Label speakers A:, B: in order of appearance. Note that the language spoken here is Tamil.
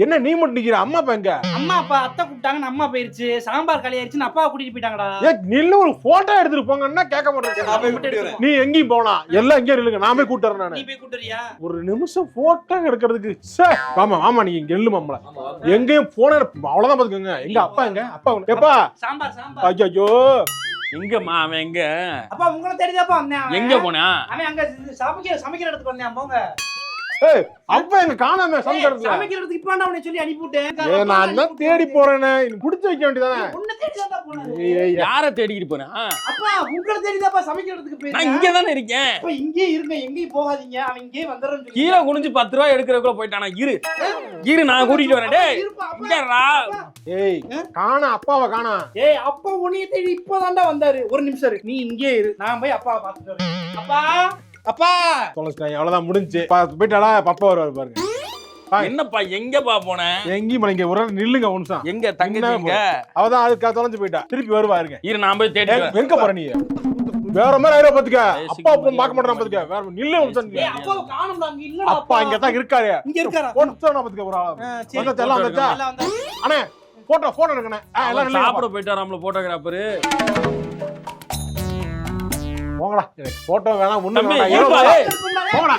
A: என்ன நீ மட்டும் நிக்கிற? அம்மா அப்பா எங்க?
B: அம்மா அப்பா அத்தை கூப்பிட்டாங்க, அம்மா போயிருச்சு. சாம்பார் காலியாயிருச்சு, அப்பா கூட்டிட்டு போயிட்டாங்கடா.
A: நில்லு, ஒரு போட்டோ எடுத்துட்டு போங்கன்னா கேட்க மாட்டேன். நீ எங்கேயும் போனா எல்லாம் எங்கே இல்லைங்க, நான் போய் கூட்டுறேன். நானு
B: நீ போய் கூட்டுறியா?
A: ஒரு நிமிஷம் போட்டோ எடுக்கிறதுக்கு ஆமா நீங்க இங்க இல்லு மாமல எங்கேயும் போன அவ்வளவுதான் பாத்துக்கோங்க. எங்க அப்பா எங்க? அப்பா எப்பா
B: சாம்பார்.
A: ஐயோ
C: எங்கம்மா அவன் எங்க?
B: அப்பா உங்களை தேடிதாப்பா வந்தேன்.
C: எங்க போனா?
B: அவன் அங்க சமைக்கிற இடத்துக்கு வந்தேன். போங்க.
A: அப்பா எங்க காணாம
B: சமைக்கிறதுக்கு இப்ப அவனை சொல்லி அனுப்பிவிட்டேன்.
A: நான் தான் தேடி போறேனே, புடிச்சு வைக்க வேண்டியதானே.
B: உன்னை தேடிதான் போனேன்.
C: யார தேடிக்கிட்டு போனா?
B: அப்பா உங்களை தேடிதாப்பா சமைக்கிறதுக்கு போய்.
C: நான் இங்க தானே இருக்கேன்.
B: அப்ப இங்கே இருங்க, எங்கேயும் போகாதீங்க. அவன் இங்கே வந்துறேன்னு
C: கீழே குனிஞ்சு 10 ரூபாய் எடுக்கிறதுக்குள்ள போயிட்டானா? இரு நான் கூட்டிட்டு வரேன். டேய் இங்கடா.
A: ஏய் காணா, அப்பாவை காணா.
B: ஏய் அப்பா உன்னைய தேடி இப்பதான்டா வந்தாரு. ஒரு நிமிஷம் இரு, நீ இங்கே இரு, நான் போய் அப்பாவை பாத்துட்டு வரேன். அப்பா அப்பா
A: தொலைச்சிட்டாங்க, அவ்வளவுதான் முடிஞ்சு. போயிட்டாளா? பப்பா வருவாரு பாருங்க.
C: என்னப்பா எங்கப்பா போன?
A: எங்கேயும் இங்க ஒரு நில்லுங்க ஒரு நிமிஷம்.
C: எங்க தங்கச்சி எங்க?
A: அவதான் அதுக்கு தொலைஞ்சு போயிட்டா, திருப்பி வருவாருங்க.
C: இரு நான் போய் தேடி வரேன்.
A: எங்க போற நீ? வேற மாதிரி ஆயிரம் பாத்துக்க. அப்பா அப்பா பார்க்க மாட்டான் பாத்துக்க. வேற நில்லு ஒரு நிமிஷம்.
B: ஏய் அப்பாவை காணோம்டா, அங்க இல்லடா.
A: அப்பா இங்க தான் இருக்காரு.
B: இங்க இருக்காரா?
A: போட்டோனா பாத்துக்க ஒரு ஆளு. வந்து எல்லாம் வந்துச்சா? அண்ணே போட்டோ எடுக்கணும். எல்லாம் நில்லுங்க.
C: சாப்பிட போயிட்டாராம்ல போட்டோகிராஃபர்.
A: போங்கடா, எனக்கு போட்டோ வேணாம், ஒண்ணு
C: தம்பி,
A: வேணாம்.
C: இருப்பா.
A: போங்கடா.